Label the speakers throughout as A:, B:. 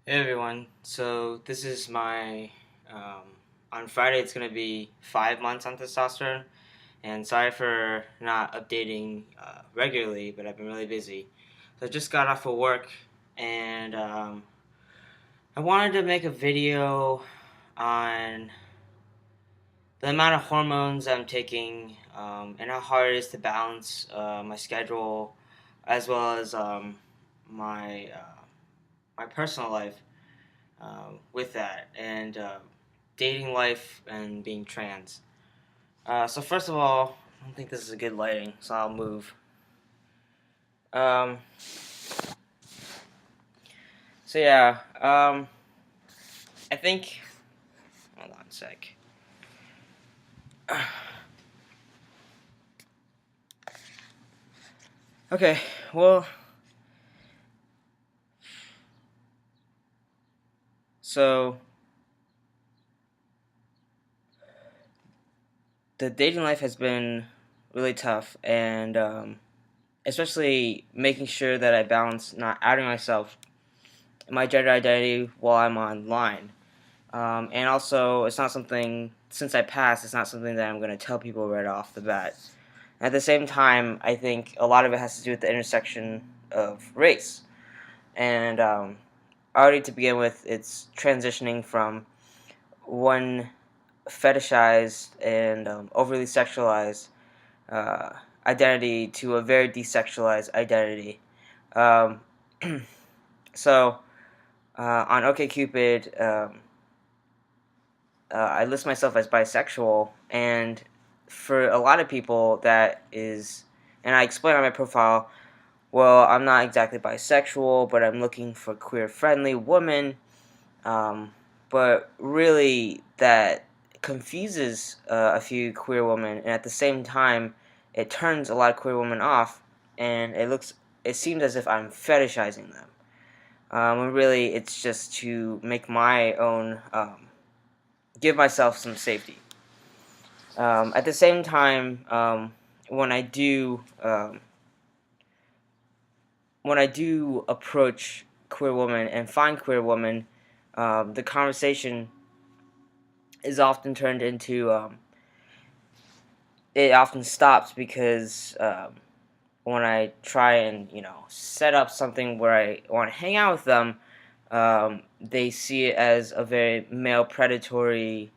A: Hey everyone, so this is on Friday it's going to be 5 months on testosterone, and sorry for not updating regularly, but I've been really busy. So I just got off of work, and I wanted to make a video on the amount of hormones I'm taking, and how hard it is to balance my schedule, as well as my personal life with that, and dating life and being trans. So first of all, I don't think this is a good lighting, so I'll move. Um, so yeah, I think. Hold on a sec. Okay, well, so the dating life has been really tough, and especially making sure that I balance not outing myself, my gender identity while I'm online. And also, it's not something, since I passed, it's not something that I'm going to tell people right off the bat. At the same time, I think a lot of it has to do with the intersection of race. And already to begin with, it's transitioning from one fetishized and overly sexualized uh, identity to a very desexualized identity. Um, so, on OkCupid, I list myself as bisexual, and for a lot of people, that is, and I explain on my profile, well, I'm not exactly bisexual, but I'm looking for queer-friendly women, but really, that confuses a few queer women, and at the same time, it turns a lot of queer women off, and it seems as if I'm fetishizing them. When really, it's just to make my own, give myself some safety. At the same time, when I do when I do approach queer women and find queer women, the conversation is often turned into it often stops because when I try and set up something where I want to hang out with them, they see it as a very male predatory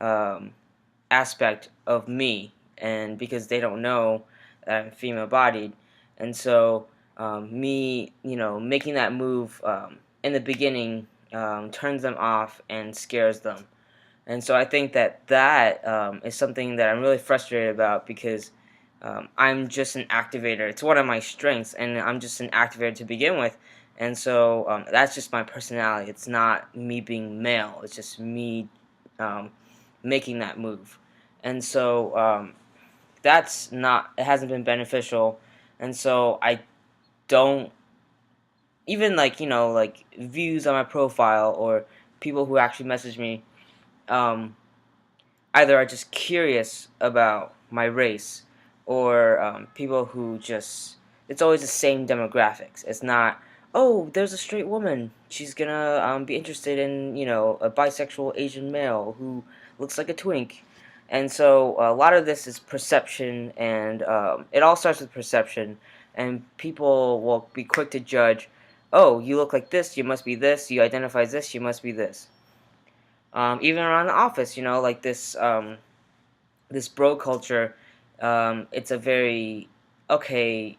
A: um, aspect of me, and because they don't know that I'm female bodied, and so me, making that move in the beginning turns them off and scares them, and so I think that is something that I'm really frustrated about because I'm just an activator. It's one of my strengths, and I'm just an activator to begin with. And so that's just my personality. It's not me being male. It's just me um, making that move. And so that's not. It hasn't been beneficial. And so I don't even like views on my profile or people who actually message me. Um, Either are just curious about my race, or people who just, it's always the same demographics. It's not, oh, there's a straight woman, she's gonna be interested in a bisexual Asian male who looks like a twink. And so a lot of this is perception, and it all starts with perception, and people will be quick to judge, oh, you look like this, you must be this, you identify as this, you must be this. Even around the office, like this bro culture, it's a very, okay,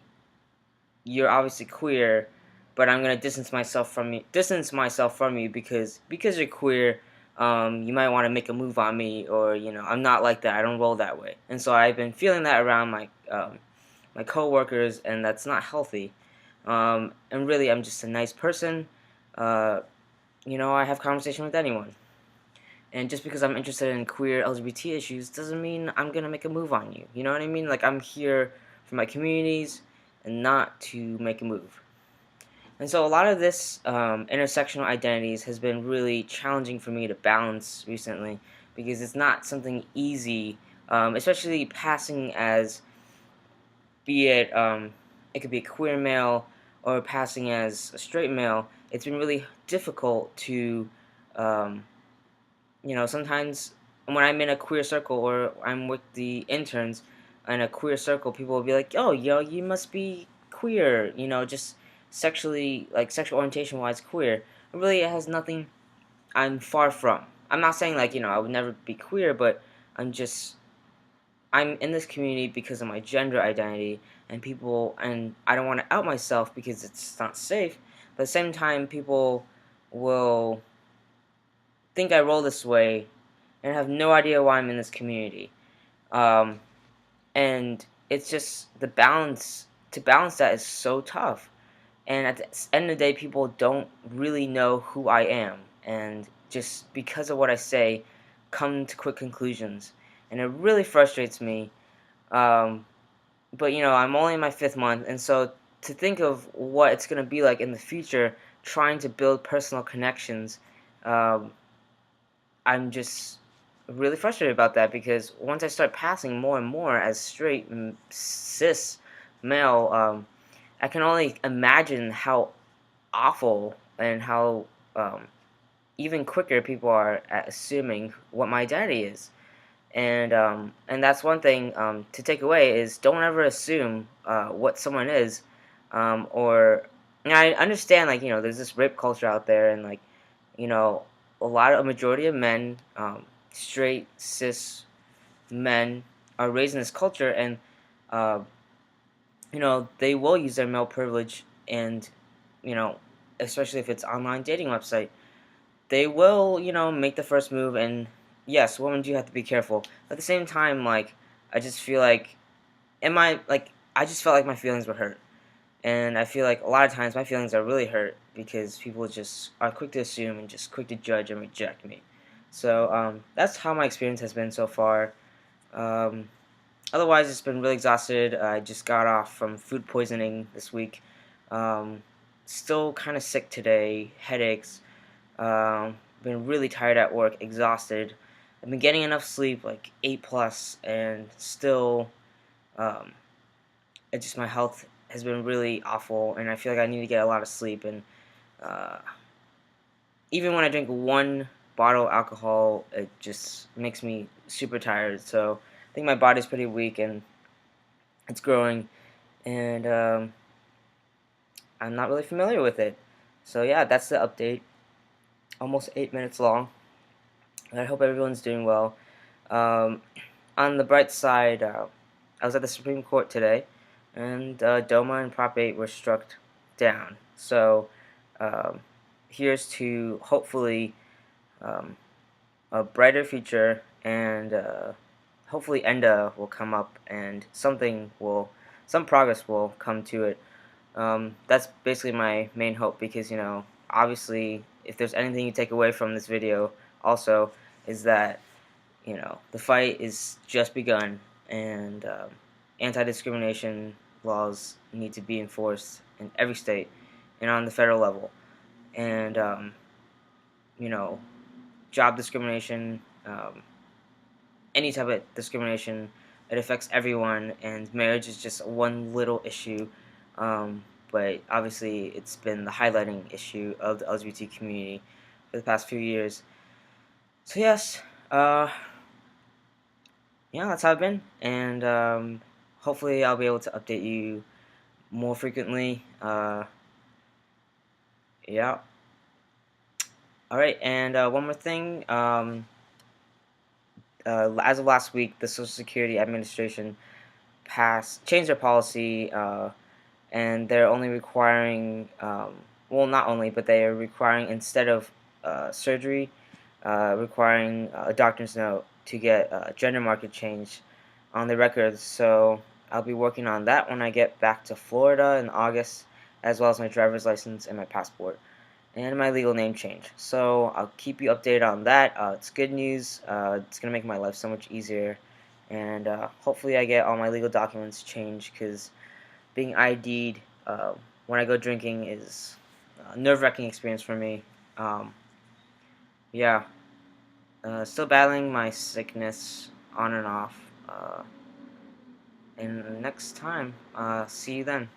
A: you're obviously queer, but I'm gonna distance myself from you because you're queer. You might want to make a move on me, or I'm not like that. I don't roll that way, and so I've been feeling that around my coworkers, and that's not healthy. And really, I'm just a nice person. Uh, I have conversation with anyone. And just because I'm interested in queer LGBT issues doesn't mean I'm gonna make a move on you. You know what I mean? Like, I'm here for my communities and not to make a move. And so a lot of this intersectional identities has been really challenging for me to balance recently because it's not something easy, especially passing as, be it, it could be a queer male or passing as a straight male, it's been really difficult to, um, sometimes when I'm in a queer circle or I'm with the interns in a queer circle, people will be like, "Oh, you must be queer," just sexually, like sexual orientation wise, queer. Really, it has nothing. I'm far from. I'm not saying like I would never be queer, but I'm just I'm in this community because of my gender identity, and I don't want to out myself because it's not safe. But at the same time, people will think I roll this way and have no idea why I'm in this community. Um, and it's just the balance to balance that is so tough. And at the end of the day, people don't really know who I am, and just because of what I say, come to quick conclusions, and it really frustrates me. Um, but I'm only in my 5th month, and so to think of what it's gonna be like in the future, trying to build personal connections, um, I'm just really frustrated about that because once I start passing more and more as straight cis male, I can only imagine how awful and how even quicker people are at assuming what my identity is. And that's one thing to take away is don't ever assume what someone is, or and I understand like there's this rape culture out there and like you know a majority of men, straight cis men, are raised in this culture and uh, they will use their male privilege and you know especially if it's online dating website they will, make the first move, and yes, women do have to be careful. At the same time, like, I just feel like, I just felt like my feelings were hurt. And I feel like a lot of times my feelings are really hurt because people just are quick to assume and just quick to judge and reject me. So, that's how my experience has been so far. Um, Otherwise, it's been really exhausted. I just got off from food poisoning this week. Um, Still kind of sick today, headaches. Been really tired at work, exhausted. I've been getting enough sleep, like 8 plus, and still, um, it just my health has been really awful, and I feel like I need to get a lot of sleep. And uh, even when I drink one bottle of alcohol, it just makes me super tired. So I think my body's pretty weak, and it's growing, and I'm not really familiar with it. So yeah, that's the update. Almost 8 minutes long. I hope everyone's doing well. Um, on the bright side, I was at the Supreme Court today, and DOMA and Prop 8 were struck down. So um, here's to hopefully um, a brighter future, and hopefully ENDA will come up and some progress will come to it. That's basically my main hope because, obviously, if there's anything you take away from this video, also, is that the fight is just begun, and anti-discrimination laws need to be enforced in every state and on the federal level. And, you know, job discrimination, any type of discrimination, it affects everyone, and marriage is just one little issue. But obviously, it's been the highlighting issue of the LGBT community for the past few years. So, yes, yeah, that's how I've been, and hopefully I'll be able to update you more frequently. Yeah. All right, and one more thing. As of last week, the Social Security Administration changed their policy, and they're only requiring, well, not only, but they are requiring instead of surgery, requiring a doctor's note to get gender marker change on the records. So I'll be working on that when I get back to Florida in August, as well as my driver's license and my passport and my legal name change. So I'll keep you updated on that. It's good news. It's gonna make my life so much easier, and hopefully I get all my legal documents changed because being ID'd when I go drinking is a nerve-wracking experience for me. Um, yeah, still battling my sickness on and off. And next time, see you then.